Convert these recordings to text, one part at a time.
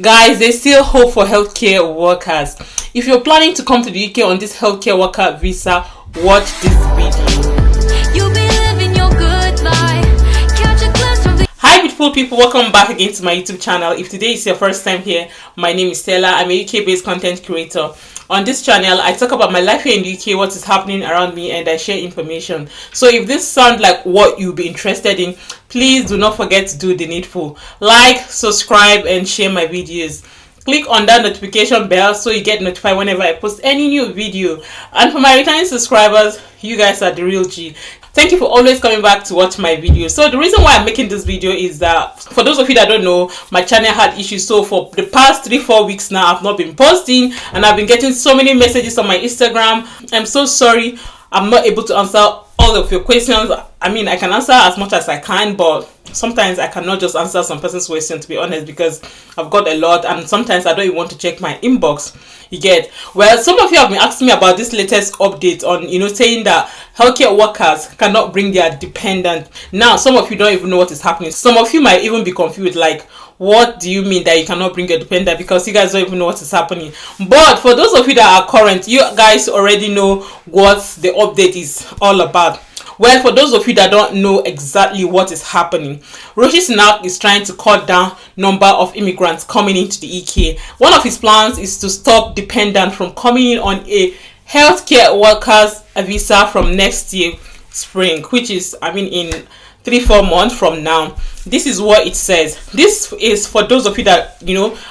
Guys, there's still hope for healthcare workers. If you're planning to come to the UK on this healthcare worker visa, watch this video. You'll be living your good life. Catch a glimpse from the Hi beautiful people, welcome back again to my YouTube channel. If today is your first time here, my name is Stella. I'm a UK based content creator. On this channel, I talk about my life here in the UK, what is happening around me, and I share information. So if this sounds like what you'll be interested in, please do not forget to do the needful. Like, subscribe, and share my videos. Click on that notification bell so you get notified whenever I post any new video. And for my returning subscribers, you guys are the real G. Thank you for always coming back to watch my videos. So the reason why I'm making this video is that for those of you that don't know, my channel had issues. So for the past 3-4 weeks now, I've not been posting and I've been getting so many messages on my Instagram. I'm so sorry I'm not able to answer all of your questions. I mean, I can answer as much as I can, but sometimes I cannot just answer some person's question, to be honest, because I've got a lot and sometimes I don't even want to check my inbox. You get? Well, some of you have been asking me about this latest update on, saying that healthcare workers cannot bring their dependent. Now, some of you don't even know what is happening. Some of you might even be confused, like, what do you mean that you cannot bring your dependent? Because you guys don't even know what is happening. But for those of you that are current, you guys already know what the update is all about. Well, for those of you that don't know exactly what is happening, Rishi Sunak is trying to cut down number of immigrants coming into the UK. One of his plans is to stop dependent from coming in on a healthcare workers visa from next year spring, which is, in 3-4 months from now. This is what it says. This is for those of you that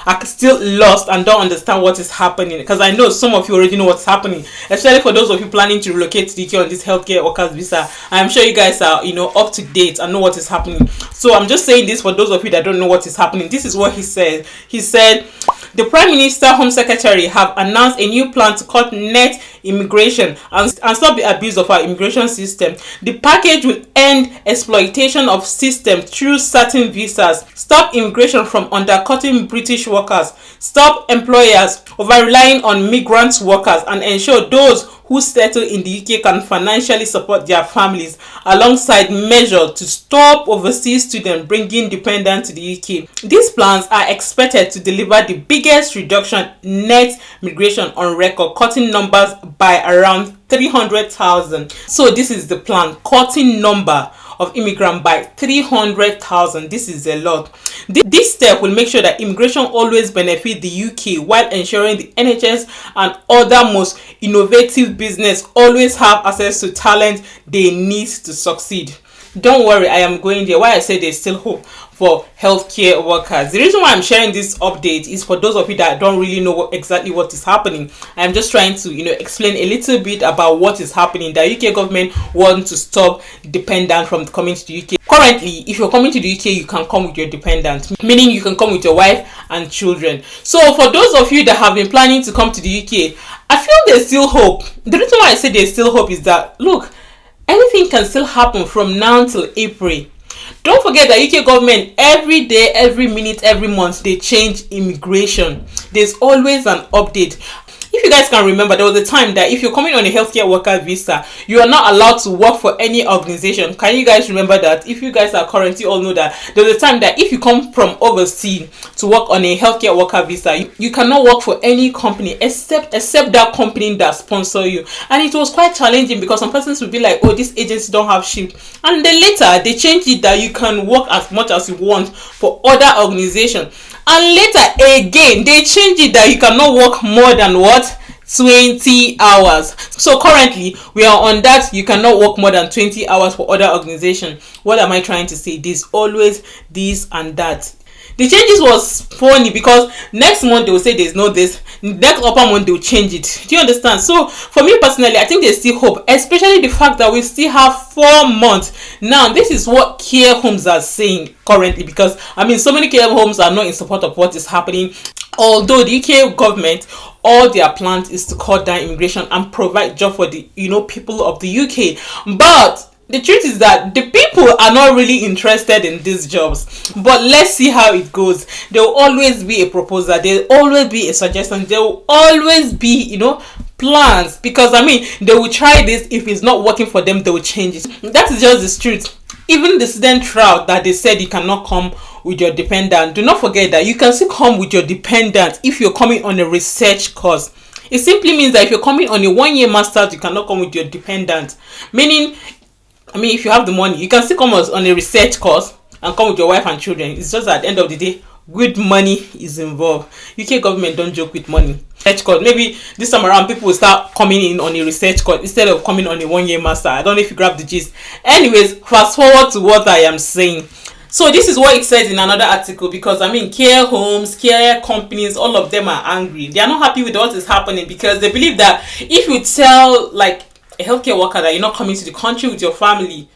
are still lost and don't understand what is happening, because I know some of you already know what's happening, especially for those of you planning to relocate to the UK on this healthcare workers visa. I'm sure you guys are up to date and know what is happening. So I'm just saying this for those of you that don't know what is happening. This is what he said. He said the Prime Minister, Home Secretary have announced a new plan to cut net immigration and stop the abuse of our immigration system. The package will end exploitation of system through certain visas, stop immigration from undercutting British workers, stop employers over relying on migrant workers, and ensure those who settle in the UK can financially support their families, alongside measures to stop overseas students bringing dependents to the UK. These plans are expected to deliver the biggest reduction in net migration on record, cutting numbers by around 300,000. So this is the plan, cutting number of immigrants by 300,000. This is a lot. This step will make sure that immigration always benefit the UK while ensuring the NHS and other most innovative business always have access to talent they need to succeed. Don't worry, I am going there. Why I say there's still hope for healthcare workers. The reason why I'm sharing this update is for those of you that don't really know exactly what is happening. I'm just trying to explain a little bit about what is happening. The UK government wants to stop dependent from coming to the UK. Currently, if you're coming to the UK, you can come with your dependent, meaning you can come with your wife and children. So for those of you that have been planning to come to the UK, I feel there's still hope. The reason why I say there's still hope is that, look, anything can still happen from now till April. Don't forget that UK government, every day, every minute, every month, they change immigration. There's always an update. If you guys can remember, there was a time that if you're coming on a healthcare worker visa, you are not allowed to work for any organization. Can you guys remember that? If you guys are currently all know that there was a time that if you come from overseas to work on a healthcare worker visa, you cannot work for any company except that company that sponsor you. And it was quite challenging because some persons would be like, oh, this agency don't have shift. And then later they changed it that you can work as much as you want for other organizations. And later again, they changed it that you cannot work more than what? 20 hours. So currently, we are on that. You cannot work more than 20 hours for other organizations. What am I trying to say? There's always this and that. The changes was funny because next month they will say there's no this. Next upper month they will change it. Do you understand? So for me personally, I think there's still hope, especially the fact that we still have 4 months. Now, this is what care homes are saying currently, because so many care homes are not in support of what is happening. Although the UK government, all their plans is to cut down immigration and provide job for the people of the UK. But the truth is that the people are not really interested in these jobs. But let's see how it goes. There will always be a proposal. There will always be a suggestion. There will always be, plans. Because, they will try this. If it's not working for them, they will change it. That is just the truth. Even the student trial that they said you cannot come with your dependent. Do not forget that you can still come with your dependent if you're coming on a research course. It simply means that if you're coming on a 1-year master's, you cannot come with your dependent. Meaning, if you have the money, you can still come on a research course and come with your wife and children. It's just at the end of the day, good money is involved. UK government don't joke with money. Research course. Maybe this time around people will start coming in on a research course instead of coming on a 1-year master. I don't know if you grab the gist. Anyways, fast forward to what I am saying. So this is what it says in another article, because care homes, care companies, all of them are angry. They are not happy with what is happening because they believe that if you tell like a healthcare worker that you're not coming to the country with your family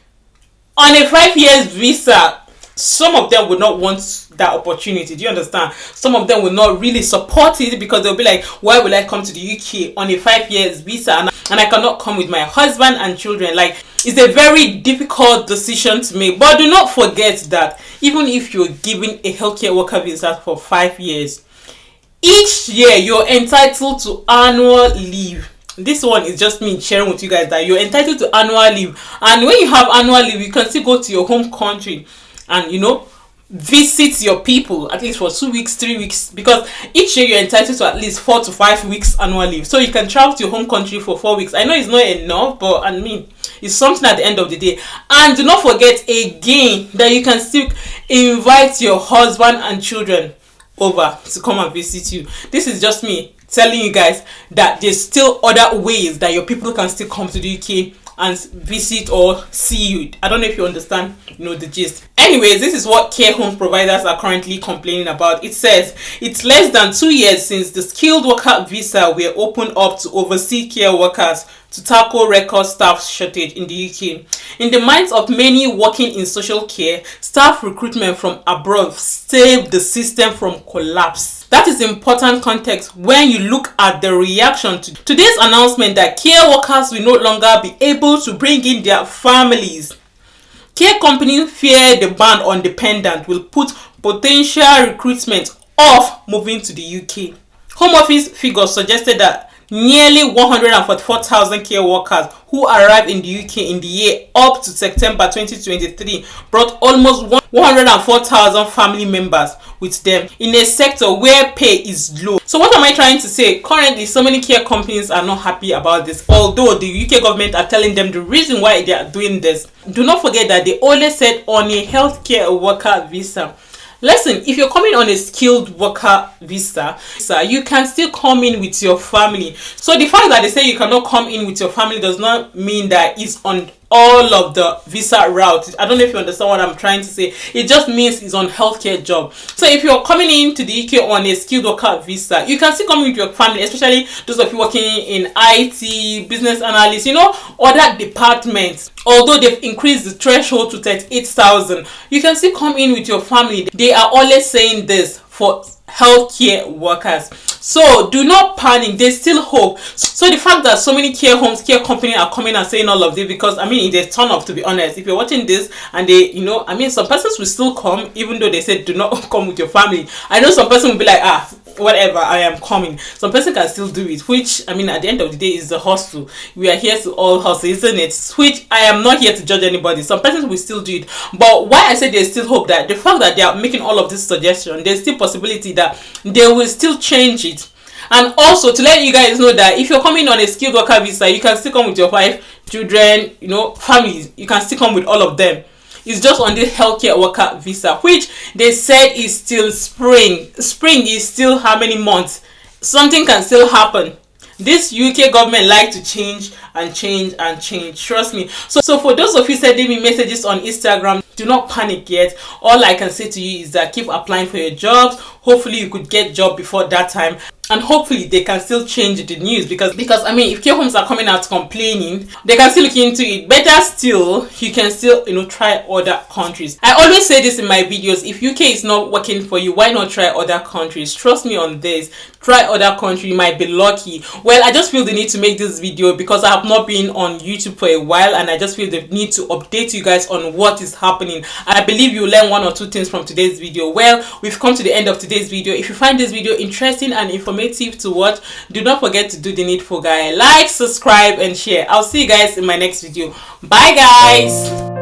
on a 5 years visa, some of them would not want that opportunity. Do you understand? Some of them will not really support it because they'll be like, why will I come to the UK on a 5 years visa and I cannot come with my husband and children? Like, it's a very difficult decision to make. But do not forget that even if you're giving a healthcare worker visa for 5 years, each year you're entitled to annual leave. This one is just me sharing with you guys that you're entitled to annual leave, and when you have annual leave, you can still go to your home country and visit your people at least for 2 weeks, 3 weeks, because each year you're entitled to at least 4 to 5 weeks annual leave. So you can travel to your home country for 4 weeks. I know it's not enough, but it's something at the end of the day. And do not forget again that you can still invite your husband and children over to come and visit you. This is just me telling you guys that there's still other ways that your people can still come to the UK and visit or see you. I don't know if you understand, the gist. Anyways, this is what care home providers are currently complaining about. It says it's less than 2 years since the skilled worker visa were opened up to oversee care workers to tackle record staff shortage in the UK. In the minds of many working in social care, staff recruitment from abroad saved the system from collapse. That is important context when you look at the reaction to today's announcement that care workers will no longer be able to bring in their families. Care companies fear the ban on dependent will put potential recruitment off moving to the UK. Home Office figures suggested that nearly 144,000 care workers who arrived in the UK in the year up to September 2023 brought almost 104,000 family members with them in a sector where pay is low. So what am I trying to say? Currently, so many care companies are not happy about this, although the UK government are telling them the reason why they are doing this. Do not forget that they always said on a healthcare worker visa. Listen, if you're coming on a skilled worker visa, you can still come in with your family. So the fact that they say you cannot come in with your family does not mean that it's on all of the visa route. I don't know if you understand what I'm trying to say. It just means it's on healthcare job. So if you're coming into the UK on a skilled worker visa, you can still come with your family, especially those of you working in IT, business analysts, other departments. Although they've increased the threshold to 38,000, you can still come in with your family. They are always saying this for healthcare workers. So do not panic, there's still hope. So the fact that so many care homes, care companies are coming and saying all of this, because it's turn off, to be honest. If you're watching this and they, some persons will still come even though they said do not come with your family. I know some person will be like, whatever, I am coming. Some person can still do it, which at the end of the day is the hustle. We are here to all hustle, isn't it? Which I am not here to judge anybody. Some persons will still do it, but why I say there's still hope, that the fact that they are making all of this suggestion, there's still possibility that they will still change it. And also to let you guys know that if you're coming on a skilled worker visa, you can still come with your wife, children, families. You can still come with all of them. It's just on this healthcare worker visa, which they said is still spring. Spring is still how many months? Something can still happen. This UK government like to change and change and change. Trust me. So for those of you sending me messages on Instagram, do not panic yet. All I can say to you is that keep applying for your jobs. Hopefully you could get job before that time. And hopefully they can still change the news, because if care homes are coming out complaining, they can still look into it. Better still, you can still try other countries. I always say this in my videos: if UK is not working for you, why not try other countries? Trust me on this. Try other country, you might be lucky. Well, I just feel the need to make this video because I have not been on YouTube for a while, and I just feel the need to update you guys on what is happening. I believe you learn 1 or 2 things from today's video. Well, we've come to the end of today's video. If you find this video interesting and informative to watch, do not forget to do the needful, guys. Like, subscribe and share. I'll see you guys in my next video. Bye guys.